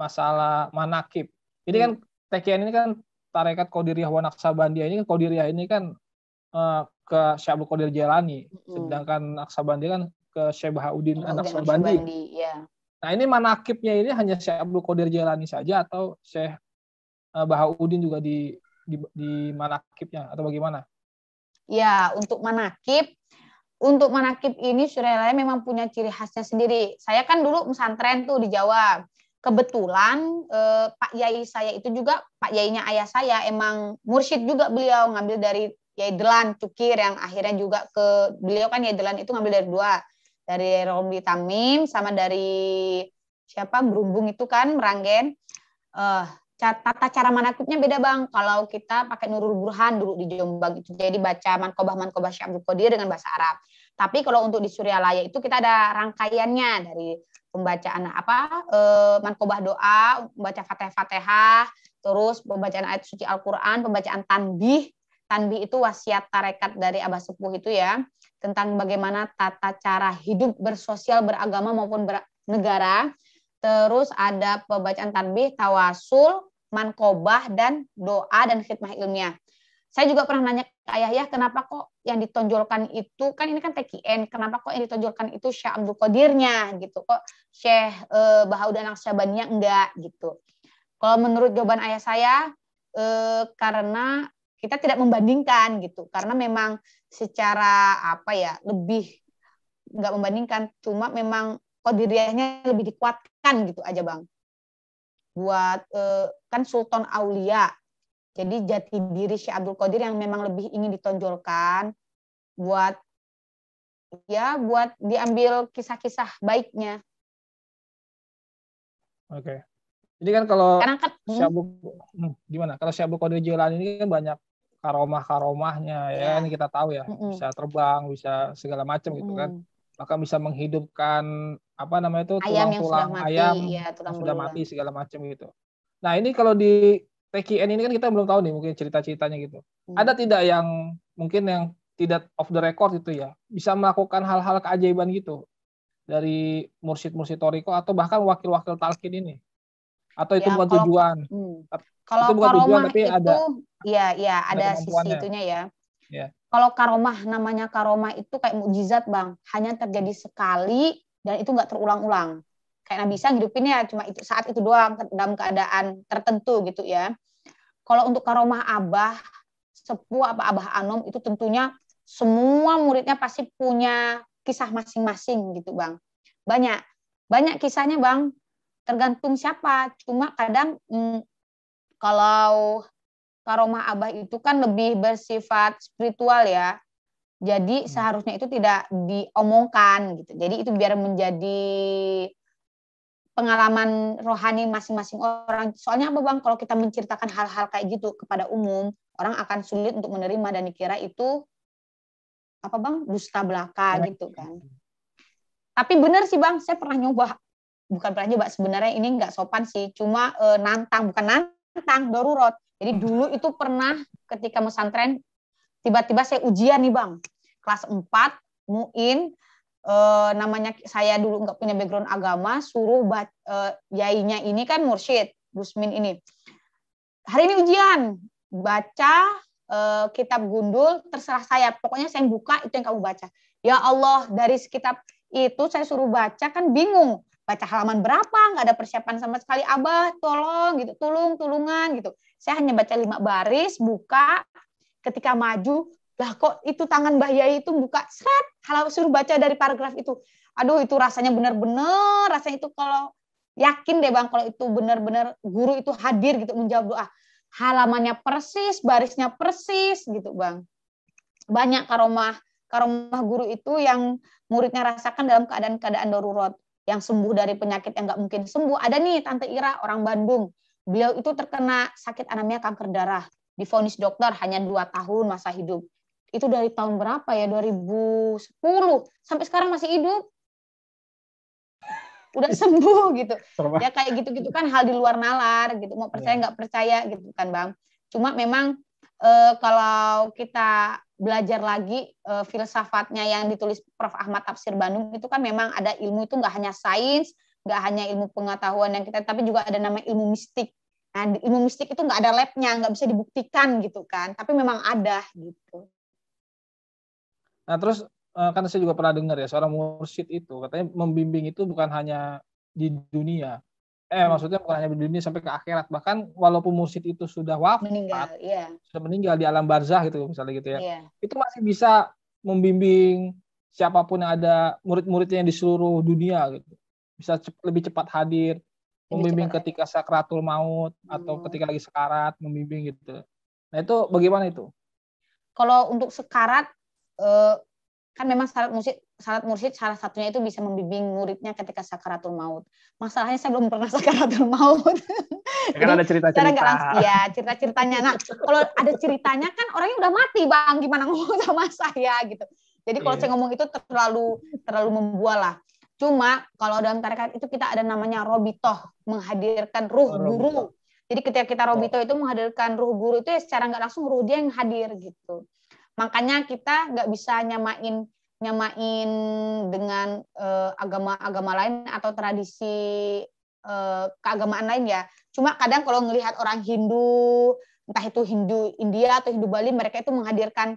masalah manakib. Ini kan TKN ini kan Tarekat Qadiriyah wa Naqsabandiyah ini kan Qadiriyah ini kan ke Syekh Abdul Qadir Jailani, sedangkan Naqsabandiyah kan ke Syekh Bahauddin An-Naqsabandi. Ya. Nah, ini manakibnya ini hanya Syekh Abdul Qadir Jailani saja atau Syekh Bahauddin juga di manakibnya atau bagaimana? Ya, untuk manakib ini Suryalaya memang punya ciri khasnya sendiri. Saya kan dulu pesantren tuh di Jawa. Kebetulan Pak Yai saya itu juga, Pak Yainya ayah saya emang mursyid juga, beliau ngambil dari Yai Delan Cukir yang akhirnya juga ke beliau kan Yai Delan itu ngambil dari dua, dari Romli Tamim sama dari siapa Berumbung itu kan Meranggen. Tata cara manakibnya beda Bang. Kalau kita pakai Nurul Burhan dulu di Jombang itu, jadi baca mankobah Syekh Abdul Qadir dengan bahasa Arab. Tapi kalau untuk di Suryalaya itu kita ada rangkaiannya dari pembacaan mankobah doa, membaca Fatihah, terus pembacaan ayat suci Al-Qur'an, pembacaan tanbih. Tanbih itu wasiat tarekat dari Abah Sepuh itu ya, tentang bagaimana tata cara hidup bersosial, beragama maupun bernegara. Terus ada pembacaan tanbih, tawasul, mankobah, dan doa dan khidmah ilmiah. Saya juga pernah nanya ke ayah, ya kenapa kok yang ditonjolkan itu, kan ini kan TKN, kenapa kok yang ditonjolkan itu Syekh Abdul Qadirnya gitu, kok Syekh Bahauddin Naqsabandiyah enggak gitu. Kalau menurut jawaban ayah saya, karena kita tidak membandingkan gitu, karena memang secara lebih enggak membandingkan, cuma memang Qadiriyahnya lebih dikuatkan gitu aja Bang. Buat kan Sultan Aulia, jadi jati diri Syekh Abdul Qadir yang memang lebih ingin ditonjolkan buat diambil kisah-kisah baiknya. Oke. Jadi kan kalau gimana? Kalau Syekh Abdul Qadir Jailani ini kan banyak karomah-karomahnya ya kan kita tahu ya, bisa terbang, bisa segala macam gitu kan. Bahkan bisa menghidupkan tulang-tulang ayam yang sudah mati segala macam gitu. Nah, ini kalau di TKN ini kan kita belum tahu nih mungkin cerita-ceritanya gitu. Ada tidak yang mungkin yang tidak off the record itu ya, bisa melakukan hal-hal keajaiban gitu dari mursyid-mursyid Thariqah atau bahkan wakil-wakil talqin ini? Atau itu bukan tujuan? Kalau itu bukan tujuan tapi ada sisi itunya ya. Yeah. Kalau karomah, namanya karomah itu kayak mukjizat Bang, hanya terjadi sekali dan itu nggak terulang-ulang. Kayak Nabi Isa hidupinnya cuma itu saat itu doang dalam keadaan tertentu gitu ya. Kalau untuk karomah Abah Sepuh Abah Anom itu tentunya semua muridnya pasti punya kisah masing-masing gitu Bang. Banyak kisahnya Bang, tergantung siapa. Cuma kadang kalau karomah Abah itu kan lebih bersifat spiritual ya. Jadi seharusnya itu tidak diomongkan gitu. Jadi itu biar menjadi pengalaman rohani masing-masing orang. Soalnya apa Bang, kalau kita menceritakan hal-hal kayak gitu kepada umum, orang akan sulit untuk menerima dan dikira itu dusta belaka gitu kan. Tapi benar sih Bang, saya pernah nyoba. Bukan pernah nyoba, sebenarnya ini nggak sopan sih, cuma bukan nantang, darurat. Jadi dulu itu pernah ketika pesantren, tiba-tiba saya ujian nih Bang, kelas 4, muin, namanya saya dulu nggak punya background agama, suruh yainya ini kan mursyid Gusmin ini, hari ini ujian baca kitab gundul, terserah saya, pokoknya saya buka itu yang kamu baca. Ya Allah, dari kitab itu saya suruh baca, kan bingung baca halaman berapa, nggak ada persiapan sama sekali. Abah tolong gitu, tulungan gitu. Saya hanya baca 5 baris, buka, ketika maju, lah kok itu tangan Mbah Yai itu buka, seret, kalau suruh baca dari paragraf itu. Aduh, itu rasanya benar-benar, rasanya itu kalau yakin deh Bang, kalau itu benar-benar guru itu hadir gitu menjawab doa. Halamannya persis, barisnya persis gitu Bang. Banyak karomah guru itu yang muridnya rasakan dalam keadaan darurat, yang sembuh dari penyakit yang nggak mungkin sembuh. Ada nih Tante Ira, orang Bandung. Beliau itu terkena sakit anemia kanker darah. Divonis dokter hanya 2 tahun masa hidup. Itu dari tahun berapa ya? 2010. Sampai sekarang masih hidup. Udah sembuh gitu. Ya kayak gitu-gitu kan hal di luar nalar gitu. Mau percaya nggak percaya gitu kan Bang. Cuma memang kalau kita belajar lagi filsafatnya yang ditulis Prof. Ahmad Tafsir Bandung itu kan memang ada ilmu itu nggak hanya sains, nggak hanya ilmu pengetahuan yang kita, tapi juga ada nama ilmu mistik. Nah, ilmu mistik itu nggak ada labnya, nggak bisa dibuktikan gitu kan, tapi memang ada gitu. Nah terus kan saya juga pernah dengar ya, seorang mursyid itu katanya membimbing itu bukan hanya di dunia, maksudnya bukan hanya di dunia sampai ke akhirat, bahkan walaupun mursyid itu sudah wafat, sudah meninggal di alam barzah gitu misalnya gitu ya, itu masih bisa membimbing siapapun yang ada, murid-muridnya di seluruh dunia gitu, bisa lebih cepat hadir, membimbing ketika sakratul maut atau ketika lagi sekarat, membimbing gitu. Nah itu bagaimana itu? Kalau untuk sekarat, kan memang syarat mursyid salah satunya itu bisa membimbing muridnya ketika sakaratul maut. Masalahnya saya belum pernah sakaratul maut. Ya, kan ada cerita-cerita. Ya, cerita-ceritanya. Nah, kalau ada ceritanya kan orangnya udah mati, Bang. Gimana ngomong sama saya gitu. Jadi kalau saya ngomong itu terlalu membual lah. Cuma kalau dalam tarekat itu kita ada namanya robitoh, menghadirkan ruh guru. Jadi ketika kita robitoh itu menghadirkan ruh guru itu ya secara nggak langsung ruh dia yang hadir gitu. Makanya kita nggak bisa nyamain dengan agama-agama lain atau tradisi keagamaan lain ya. Cuma kadang kalau ngelihat orang Hindu, entah itu Hindu India atau Hindu Bali, mereka itu menghadirkan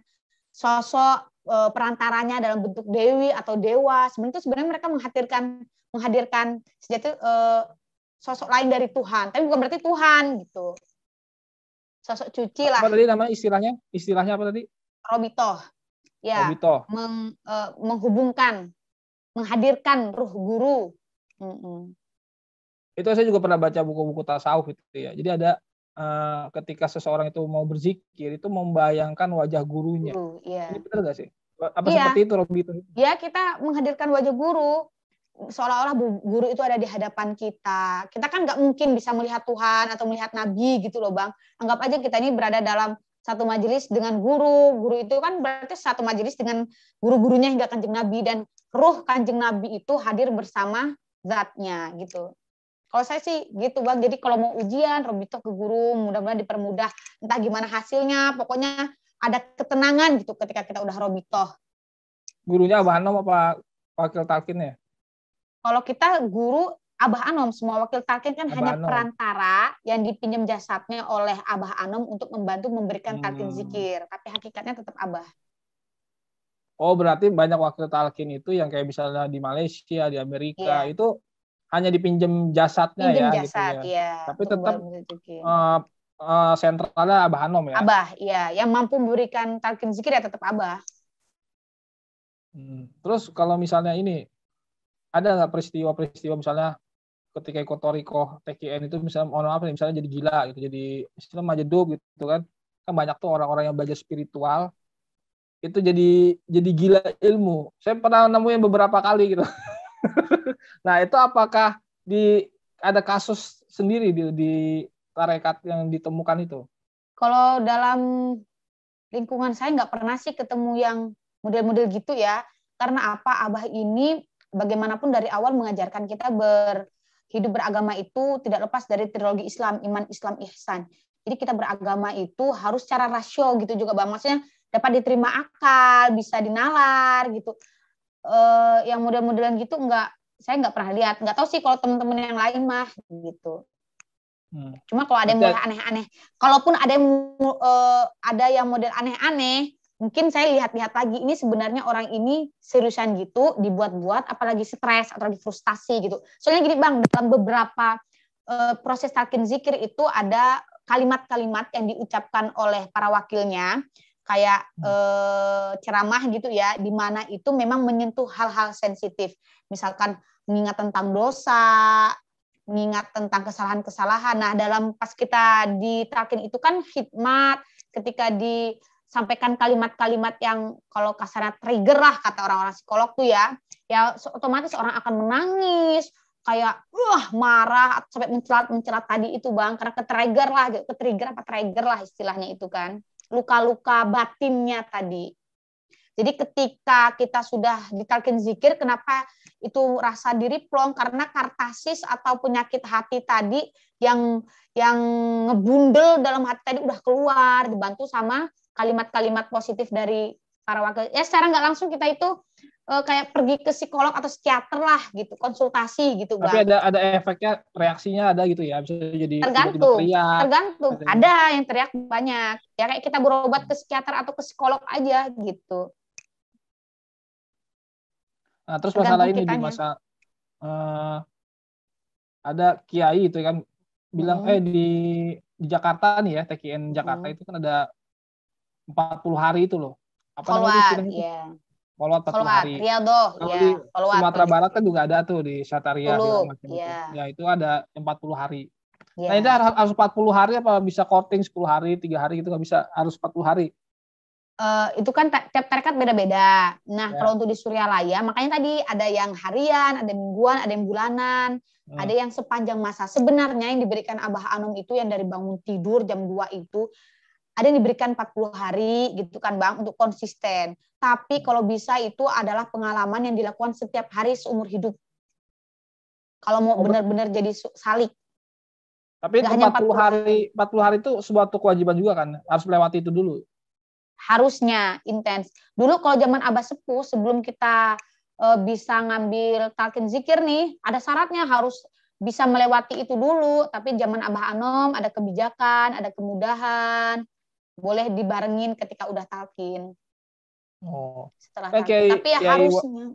sosok perantaranya dalam bentuk dewi atau dewa. Sebenarnya mereka menghadirkan sejati sosok lain dari Tuhan, tapi bukan berarti Tuhan gitu. Sosok cuci lah. Apa tadi nama istilahnya apa tadi? Robitoh. Ya, Robitoh. Menghubungkan, menghadirkan ruh guru. Itu saya juga pernah baca buku-buku tasawuf itu ya. Jadi ada ketika seseorang itu mau berzikir itu membayangkan wajah gurunya. Ini benar nggak sih? Apa seperti itu Robitoh? Ya, kita menghadirkan wajah guru. Seolah-olah guru itu ada di hadapan kita. Kita kan nggak mungkin bisa melihat Tuhan atau melihat Nabi gitu loh, Bang. Anggap aja kita ini berada dalam satu majelis dengan guru. Guru itu kan berarti satu majelis dengan guru-gurunya hingga Kanjeng Nabi, dan ruh Kanjeng Nabi itu hadir bersama zatnya gitu. Kalau saya sih gitu, Bang. Jadi kalau mau ujian, robitoh ke guru, mudah-mudahan dipermudah. Entah gimana hasilnya, pokoknya ada ketenangan gitu ketika kita udah robitoh. Gurunya Abah Anom apa wakil talkinnya? Kalau kita guru Abah Anom, semua wakil talkin kan hanya perantara yang dipinjam jasadnya oleh Abah Anom untuk membantu memberikan talkin zikir, tapi hakikatnya tetap Abah. Oh, berarti banyak wakil talkin itu yang kayak misalnya di Malaysia, di Amerika, itu hanya dipinjam jasadnya jasad, gitu ya. Tapi tetap sentralnya Abah Anom ya. Abah, iya, yang mampu memberikan talkin zikir ya tetap Abah. Terus kalau misalnya ini ada nggak peristiwa-peristiwa misalnya ketika ikut Thariqah TKN itu misalnya misalnya jadi gila gitu, jadi istilah majedub gitu kan banyak tuh orang-orang yang belajar spiritual itu jadi gila ilmu. Saya pernah nemuin beberapa kali gitu. Nah itu apakah ada kasus sendiri di tarekat yang ditemukan itu? Kalau dalam lingkungan saya nggak pernah sih ketemu yang model-model gitu ya. Karena apa? Abah ini bagaimanapun dari awal mengajarkan kita hidup beragama itu tidak lepas dari teologi Islam, iman, Islam, ihsan. Jadi kita beragama itu harus secara rasio gitu juga, Bang. Maksudnya dapat diterima akal, bisa dinalar gitu. Yang model-modelan gitu saya nggak pernah lihat. Nggak tahu sih kalau teman-teman yang lain mah gitu. Cuma kalau ada yang mulai aneh-aneh, kalaupun ada yang model aneh-aneh, mungkin saya lihat-lihat lagi ini sebenarnya orang ini seriusan gitu dibuat-buat, apalagi stres atau lagi frustasi gitu. Soalnya gini Bang, dalam beberapa proses talqin zikir itu ada kalimat-kalimat yang diucapkan oleh para wakilnya, kayak ceramah gitu ya, di mana itu memang menyentuh hal-hal sensitif, misalkan mengingat tentang dosa, mengingat tentang kesalahan-kesalahan. Nah, dalam pas kita di talqin itu kan hikmat, ketika disampaikan kalimat-kalimat yang kalau kasarnya trigger lah kata orang-orang psikolog tuh ya otomatis orang akan menangis, kayak marah sampai mencelat tadi itu Bang, karena ke-trigger lah istilahnya itu kan. Luka-luka batinnya tadi. Jadi ketika kita sudah di talqin zikir, kenapa itu rasa diri plong? Karena kartasis atau penyakit hati tadi yang ngebundel dalam hati tadi udah keluar, dibantu sama kalimat-kalimat positif dari para wakil. Ya secara nggak langsung kita itu kayak pergi ke psikolog atau psikiater lah gitu, konsultasi gitu Bang. Tapi ada efeknya, reaksinya ada gitu ya, bisa jadi tiba-tiba teriak. Tergantung, ada yang teriak banyak. Ya kayak kita berobat ke psikiater atau ke psikolog aja gitu. Nah, terus masalah ini di masa ada kiai itu kan bilang di Jakarta nih ya, TKN Jakarta itu kan ada 40 hari itu loh. Apa namanya istilahnya itu? Follow 40 hari. Riyadhah, kalau di Sumatera Barat kan juga ada tuh di Syataria segala macam itu. Ya itu ada 40 hari. Nah itu harus 40 hari apa bisa korting 10 hari, 3 hari gitu, nggak bisa, harus 40 hari. Itu kan tiap tarekat beda-beda. Nah kalau untuk di Suryalaya, makanya tadi ada yang harian, ada mingguan, ada yang bulanan, ada yang sepanjang masa. Sebenarnya yang diberikan Abah Anom itu yang dari bangun tidur jam 2 itu, ada yang diberikan 40 hari gitu kan Bang, untuk konsisten. Tapi kalau bisa itu adalah pengalaman yang dilakukan setiap hari seumur hidup. Kalau mau benar-benar jadi salik. Tapi itu 40 hari itu suatu kewajiban juga kan? Harus melewati itu dulu. Harusnya intens. Dulu kalau zaman Abah Sepuh, sebelum kita bisa ngambil talqin zikir nih, ada syaratnya, harus bisa melewati itu dulu. Tapi zaman Abah Anom ada kebijakan, ada kemudahan, boleh dibarengin ketika udah talqin. Setelah talqin. Tapi ya harusnya.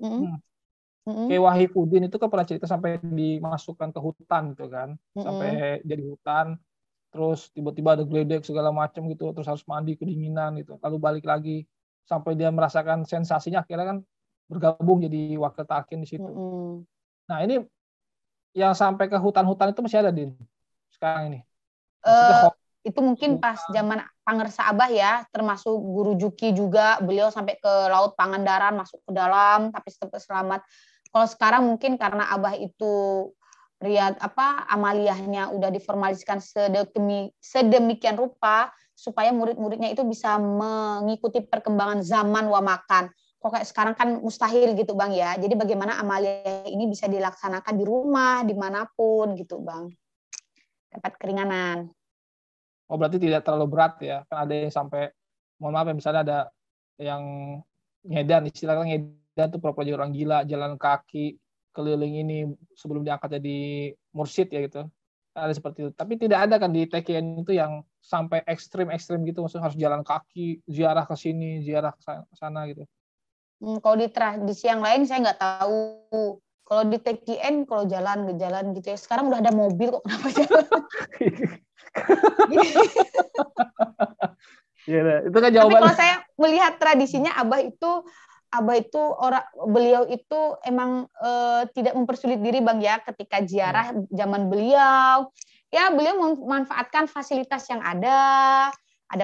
Kayak Wahifudin itu kan pernah cerita sampai dimasukkan ke hutan gitu kan, sampai jadi hutan, terus tiba-tiba ada geledek segala macam gitu, terus harus mandi kedinginan gitu, lalu balik lagi sampai dia merasakan sensasinya, akhirnya kan bergabung jadi wakil talqin di situ. Nah ini yang sampai ke hutan-hutan itu masih ada di sekarang ini. Itu mungkin pas zaman Pangersa Abah ya, termasuk Guru Juki juga, beliau sampai ke Laut Pangandaran, masuk ke dalam tapi tetap selamat. Kalau sekarang mungkin karena Abah itu amaliyahnya udah diformaliskan sedemikian rupa supaya murid-muridnya itu bisa mengikuti perkembangan zaman wa makan. Kok kayak sekarang kan mustahil gitu Bang ya. Jadi bagaimana amaliyah ini bisa dilaksanakan di rumah, dimanapun gitu Bang. Dapat keringanan. Oh berarti tidak terlalu berat ya, kan ada yang sampai, mohon maaf ya, misalnya ada yang ngedan, istilahnya ngedan tuh pura-pura jadi orang gila, jalan kaki keliling ini sebelum diangkat jadi mursyid ya gitu, ada seperti itu. Tapi tidak ada kan di TKN itu yang sampai ekstrim gitu, maksudnya harus jalan kaki, ziarah ke sini, ziarah ke sana gitu. Kalau di tradisi yang lain saya nggak tahu. Kalau di TKN kalau jalan gitu ya, sekarang udah ada mobil kok, kenapa jalan? Itu kan jawaban. Tapi kalau saya melihat tradisinya Abah itu beliau itu emang tidak mempersulit diri Bang ya, ketika ziarah zaman beliau ya, beliau memanfaatkan fasilitas yang ada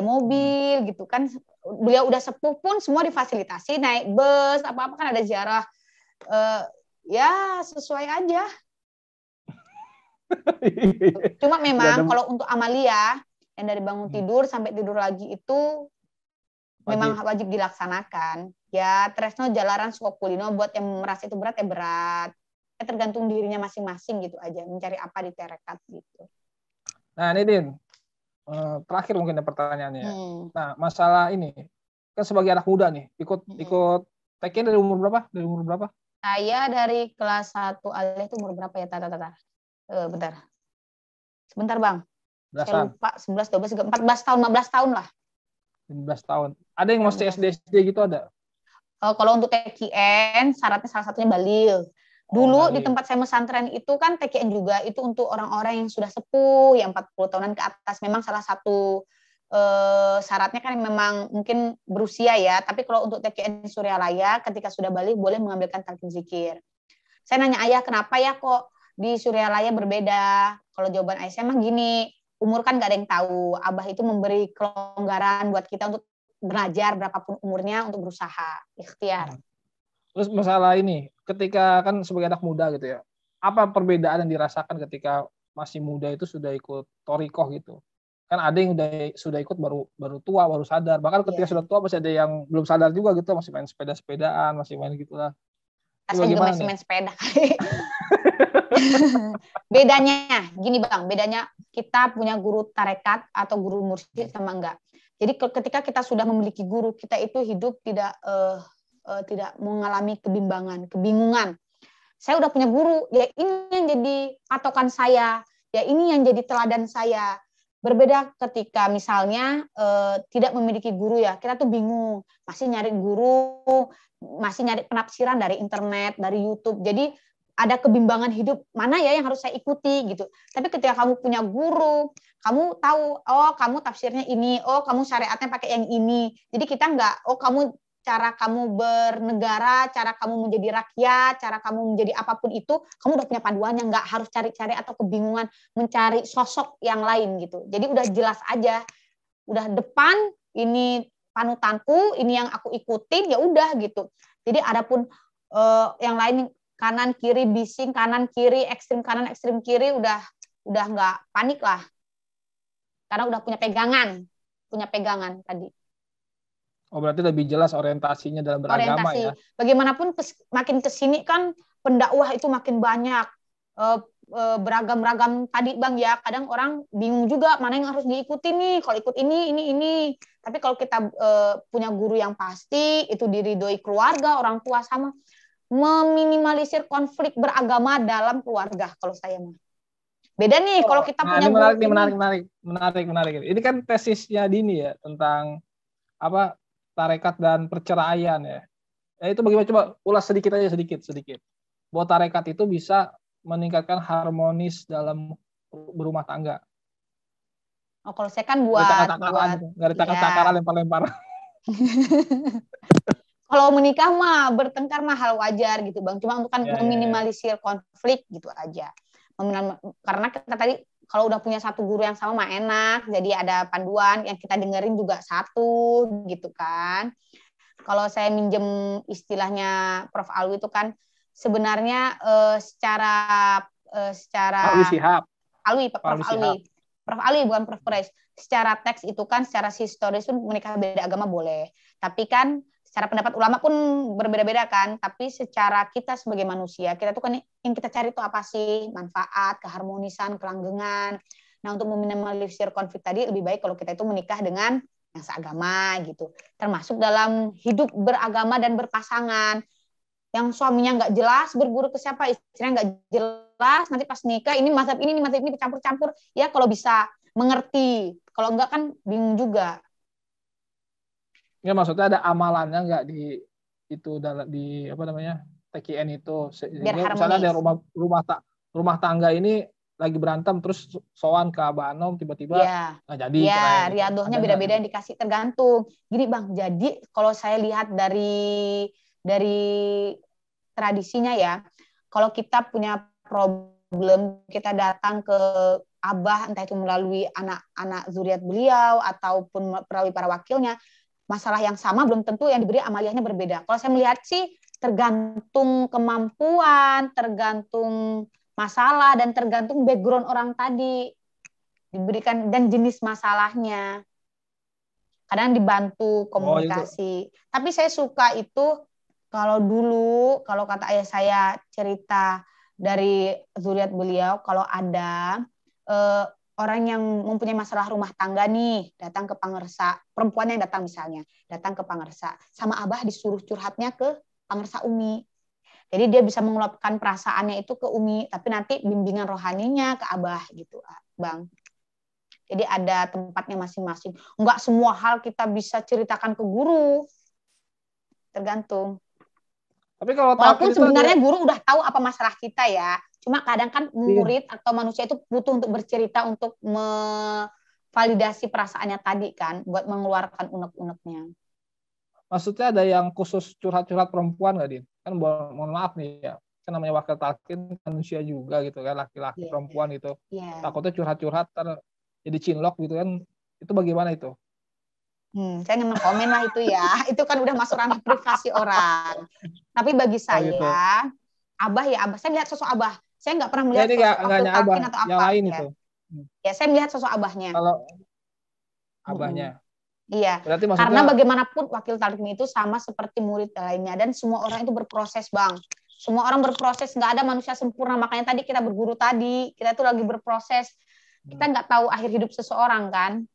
mobil gitu kan, beliau udah sepuh pun semua difasilitasi, naik bus apa kan ada ziarah, ya sesuai aja. Cuma memang kalau untuk amalia yang dari bangun tidur sampai tidur lagi itu memang wajib dilaksanakan. Ya tresno jalaran suka kulino, buat yang merasa itu berat ya berat. Ya tergantung dirinya masing-masing gitu aja, mencari apa di tarekat gitu. Nah ini Din, terakhir mungkin pertanyaannya. Nah masalah ini kan sebagai anak muda nih, ikut TKN dari umur berapa? Saya dari kelas 1 alih itu umur berapa ya? Bentar. Sebentar Bang. Saya lupa, 11, 12, 14 tahun, 15 tahun lah. 15 tahun. Ada yang masih SD gitu ada? Kalau untuk TKN, syaratnya salah satunya balil. Dulu di tempat saya pesantren itu kan TKN juga, itu untuk orang-orang yang sudah sepuh, yang 40 tahunan ke atas. Memang salah satu syaratnya kan memang mungkin berusia ya. Tapi kalau untuk TKN Suryalaya, ketika sudah balil boleh mengambilkan talqin zikir. Saya nanya ayah, kenapa ya kok di Suryalaya berbeda? Kalau jawaban ayah saya mah gini, umur kan gak ada yang tahu. Abah itu memberi kelonggaran buat kita untuk belajar berapapun umurnya untuk berusaha, ikhtiar. Terus masalah ini, ketika kan sebagai anak muda gitu ya, apa perbedaan yang dirasakan ketika masih muda itu sudah ikut thoriqoh gitu? Kan ada yang sudah ikut baru tua, baru sadar. Bahkan ketika sudah tua masih ada yang belum sadar juga gitu, masih main sepedaan, masih main gitulah. Saya juga masih main sepeda kali. Bedanya, gini Bang, bedanya kita punya guru tarekat atau guru mursyid sama enggak. Jadi ketika kita sudah memiliki guru, kita itu hidup tidak mengalami kebingungan. Saya udah punya guru, ya ini yang jadi patokan saya, ya ini yang jadi teladan saya. Berbeda ketika misalnya tidak memiliki guru, ya kita tuh bingung, masih nyari guru, masih nyari penafsiran dari internet, dari YouTube. Jadi ada kebimbangan hidup, mana ya yang harus saya ikuti gitu. Tapi ketika kamu punya guru, kamu tahu, oh kamu tafsirnya ini, oh kamu syariatnya pakai yang ini. Jadi kita enggak, oh cara kamu bernegara, cara kamu menjadi rakyat, cara kamu menjadi apapun itu, kamu udah punya panduannya, enggak harus cari-cari atau kebingungan mencari sosok yang lain gitu. Jadi udah jelas aja, udah depan, ini panutanku, ini yang aku ikutin, ya udah gitu. Jadi adapun yang lain kanan kiri bising, kanan kiri ekstrim kanan ekstrim kiri, udah nggak panik lah, karena udah punya pegangan tadi. Oh, berarti lebih jelas orientasinya dalam beragama. Orientasi. Ya. Bagaimanapun makin kesini kan pendakwah itu makin banyak, beragam-ragam tadi Bang ya. Kadang orang bingung juga mana yang harus diikuti nih. Kalau ikut ini. Tapi kalau kita punya guru yang pasti, itu diridhoi keluarga, orang tua, sama meminimalisir konflik beragama dalam keluarga kalau saya mah. Beda nih kalau kita punya menarik. Ini kan tesisnya Dini ya tentang apa tarekat dan perceraian ya. Itu bagaimana, coba ulas sedikit. Bahwa tarekat itu bisa meningkatkan harmonis dalam berumah tangga. Oh, kalau saya kan buat nggak ada cakaran lempar-lempar. Kalau menikah mah bertengkar mah hal wajar gitu Bang. Cuma untuk kan meminimalisir konflik gitu aja. Karena kita tadi kalau udah punya satu guru yang sama mah enak. Jadi ada panduan yang kita dengerin juga satu gitu kan. Kalau saya minjem istilahnya Prof. Alwi itu kan sebenarnya secara Prof. Alwi bukan Prof. Quraisy. Secara teks itu kan secara historis pun menikah beda agama boleh. Tapi kan secara pendapat ulama pun berbeda-beda kan, tapi secara kita sebagai manusia, kita tuh kan yang kita cari itu apa sih? Manfaat, keharmonisan, kelanggengan. Nah, untuk meminimalisir konflik tadi lebih baik kalau kita itu menikah dengan yang seagama gitu. Termasuk dalam hidup beragama dan berpasangan. Yang suaminya nggak jelas berguru ke siapa, istrinya nggak jelas, nanti pas nikah ini mazhab ini dicampur-campur. Ya kalau bisa mengerti, kalau enggak kan bingung juga. Ya, maksudnya ada amalannya nggak di apa namanya TKN itu. Misalnya ada rumah tangga ini lagi berantem terus sowan ke Abah Anom tiba-tiba nggak jadi. Ya, riadohnya beda-beda yang dikasih tergantung. Gini Bang, jadi kalau saya lihat dari tradisinya ya, kalau kita punya problem, kita datang ke Abah, entah itu melalui anak-anak zuriat beliau ataupun melalui para wakilnya, masalah yang sama belum tentu yang diberi amaliyahnya berbeda. Kalau saya melihat sih tergantung kemampuan, tergantung masalah, dan tergantung background orang tadi diberikan dan jenis masalahnya. Kadang dibantu komunikasi. Tapi saya suka itu kalau dulu, kalau kata ayah saya cerita dari zuriat beliau, kalau ada orang yang mempunyai masalah rumah tangga nih, datang ke pangersa, perempuan yang datang misalnya, datang ke pangersa, sama Abah disuruh curhatnya ke pangersa Umi. Jadi dia bisa mengeluapkan perasaannya itu ke Umi, tapi nanti bimbingan rohaninya ke Abah gitu, Bang. Jadi ada tempatnya masing-masing. Enggak semua hal kita bisa ceritakan ke guru. Tergantung. Tapi kalau walaupun sebenarnya guru udah tahu apa masalah kita ya. Cuma kadang kan murid atau manusia itu butuh untuk bercerita untuk memvalidasi perasaannya tadi kan, buat mengeluarkan unek-uneknya. Maksudnya ada yang khusus curhat-curhat perempuan nggak, Din? Kan mohon maaf nih ya, kan namanya wakil talqin manusia juga gitu kan, laki-laki perempuan gitu. Takutnya curhat-curhat jadi cinlok gitu kan. Itu bagaimana itu? Saya nggak komen lah itu ya. Itu kan udah masuk ranah privasi orang. Tapi bagi saya, gitu. Abah, saya melihat sosok Abah. Saya nggak pernah melihat sosok wakil talqin atau apa. Yang lain ya. Itu. Ya, saya melihat sosok Abahnya. Kalau Abahnya. Iya. Karena bagaimanapun wakil talqin itu sama seperti murid lainnya, dan semua orang itu berproses, Bang. Semua orang berproses, nggak ada manusia sempurna. Makanya tadi kita berguru kita tuh lagi berproses. Kita nggak tahu akhir hidup seseorang kan.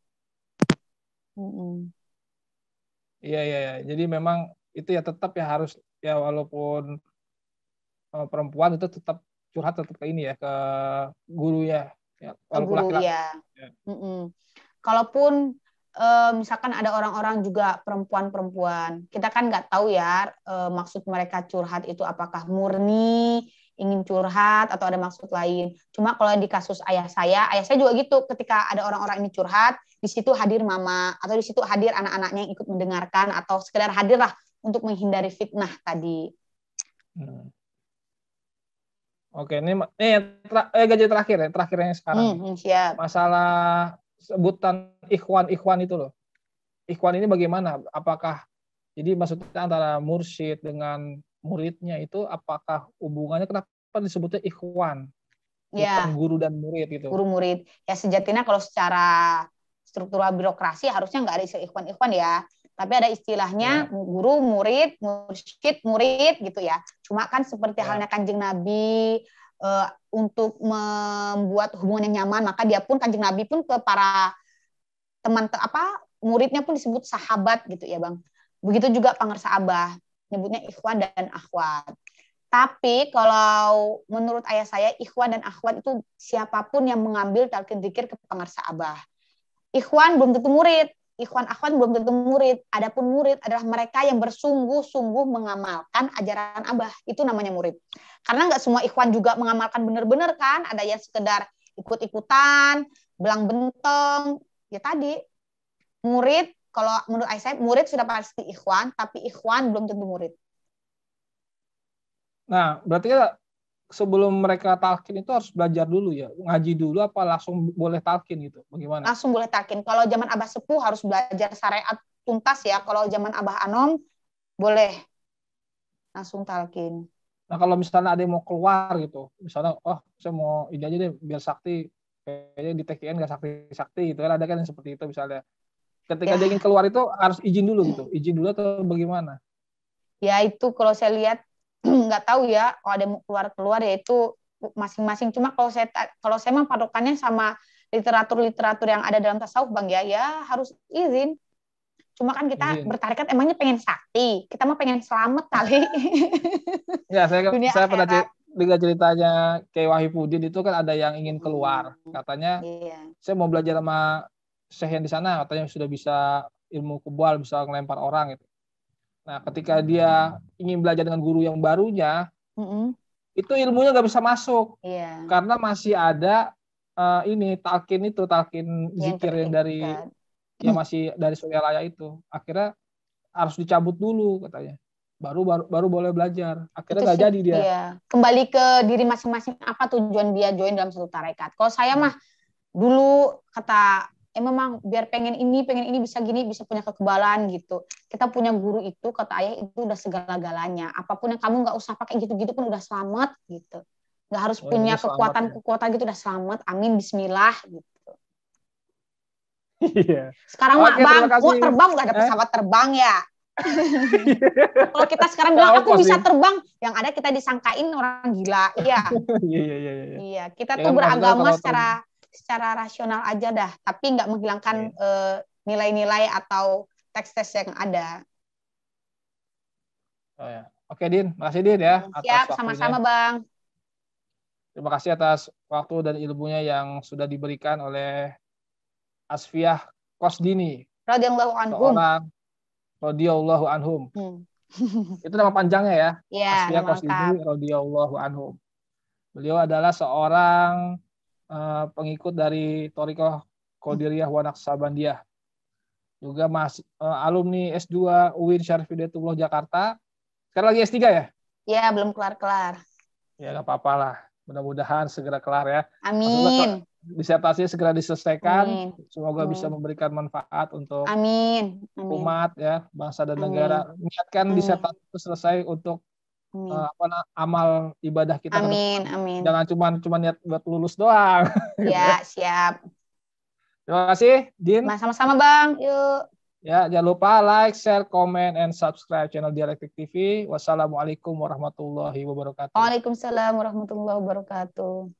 Iya. Jadi memang itu ya tetap ya harus ya walaupun perempuan itu tetap curhat tetap ke ini ya ke guru ya walaupun laki-laki. Ya. Kalaupun misalkan ada orang-orang juga perempuan-perempuan, kita kan nggak tahu ya maksud mereka curhat itu apakah murni ingin curhat atau ada maksud lain. Cuma kalau di kasus ayah saya juga gitu, ketika ada orang-orang ini curhat, di situ hadir mama atau di situ hadir anak-anaknya yang ikut mendengarkan atau sekedar hadirlah untuk menghindari fitnah tadi. Oke, ini gaji terakhirnya sekarang. Siap. Masalah sebutan ikhwan itu loh. Ikhwan ini bagaimana? Apakah jadi maksudnya antara mursyid dengan muridnya itu apakah hubungannya kenapa disebutnya ikhwan? Bukan guru dan murid gitu. Guru murid. Ya sejatinya kalau secara struktural birokrasi harusnya nggak ada istilah ikhwan ya. Tapi ada istilahnya guru, murid, mursyid, murid gitu ya. Cuma kan seperti halnya Kanjeng Nabi untuk membuat hubungan yang nyaman, maka dia pun Kanjeng Nabi pun ke para teman muridnya pun disebut sahabat gitu ya Bang. Begitu juga pangersa abah, nyebutnya ikhwan dan akhwat. Tapi kalau menurut ayah saya, ikhwan dan akhwat itu siapapun yang mengambil talqin dzikir ke pangersa abah. Ikhwan belum tentu murid, ikhwan akhwat belum tentu murid. Adapun murid adalah mereka yang bersungguh-sungguh mengamalkan ajaran abah. Itu namanya murid. Karena nggak semua ikhwan juga mengamalkan benar-benar kan. Ada yang sekedar ikut-ikutan, belang benteng. Ya tadi, murid, kalau menurut saya murid sudah pasti ikhwan, tapi ikhwan belum tentu murid. Nah, berarti sebelum mereka talqin itu harus belajar dulu ya, ngaji dulu apa langsung boleh talqin gitu? Bagaimana? Langsung boleh talqin. Kalau zaman Abah Sepuh harus belajar syariat tuntas ya. Kalau zaman Abah Anom boleh langsung talqin. Nah, kalau misalnya ada yang mau keluar gitu, misalnya saya mau ini aja deh biar sakti, kayaknya di TKN nggak sakti gitu kan, ada kan yang seperti itu misalnya. Ketika dia ingin keluar itu harus izin dulu gitu, izin dulu atau bagaimana? Ya itu kalau saya lihat nggak tahu ya, kalau ada yang mau keluar ya itu masing-masing. Cuma kalau saya mah patokannya sama literatur yang ada dalam tasawuf Bang ya harus izin. Cuma kan kita bertarekat emangnya pengen sakti, kita mah pengen selamat kali. Ya, saya pernah dengar ceritanya Kiai Wahyudin itu kan ada yang ingin keluar, katanya saya mau belajar sama Syekh yang di sana, katanya sudah bisa ilmu kebal, bisa ngelempar orang gitu. Nah, ketika dia ingin belajar dengan guru yang barunya, itu ilmunya nggak bisa masuk, karena masih ada talqin zikir yang dari yang masih dari Suryalaya itu. Akhirnya harus dicabut dulu katanya. Baru boleh belajar. Akhirnya nggak jadi dia. Iya. Kembali ke diri masing-masing apa tujuan dia join dalam satu tarekat. Kalau saya mah dulu kata memang biar pengen ini bisa gini, bisa punya kekebalan gitu. Kita punya guru itu kata ayah itu udah segala-galanya. Apapun yang kamu nggak usah pakai gitu-gitu pun udah selamat gitu. Nggak harus punya kekuatan gitu udah selamat. Amin bismillah gitu. Iya. Sekarang mah Bang, mau terbang nggak ada pesawat terbang ya. Kalau kita sekarang bilang aku bisa terbang, yang ada kita disangkain orang gila. Iya. Kita tuh beragama secara rasional aja dah, tapi nggak menghilangkan nilai-nilai atau teks-teks yang ada. Oke Din, makasih Din ya. Siap, sama-sama Bang. Terima kasih atas waktu dan ilmunya yang sudah diberikan oleh Asfiah Qosdini. Radhiyallahu anhum. Radhiyallahu anhum. Itu nama panjangnya ya. Iya, Asfiah Qosdini radhiyallahu anhum. Beliau adalah seorang pengikut dari Thariqah Qadiriyah wa Naqsabandiyah. Juga alumni S2 UIN Syarif Hidayatullah Jakarta. Sekarang lagi S3 ya? Iya, belum kelar-kelar. Ya nggak apa-apa lah. Mudah-mudahan segera kelar ya. Amin. Disertasinya segera diselesaikan. Semoga bisa memberikan manfaat untuk umat ya, bangsa dan negara. Niatkan disertasi itu selesai untuk amal ibadah kita. Amin. Jangan cuma niat buat lulus doang. Ya, siap. Terima kasih, Din. Sama-sama Bang. Yuk. Ya, jangan lupa like, share, comment, and subscribe channel Dialektik TV. Wassalamualaikum warahmatullahi wabarakatuh. Waalaikumsalam warahmatullahi wabarakatuh.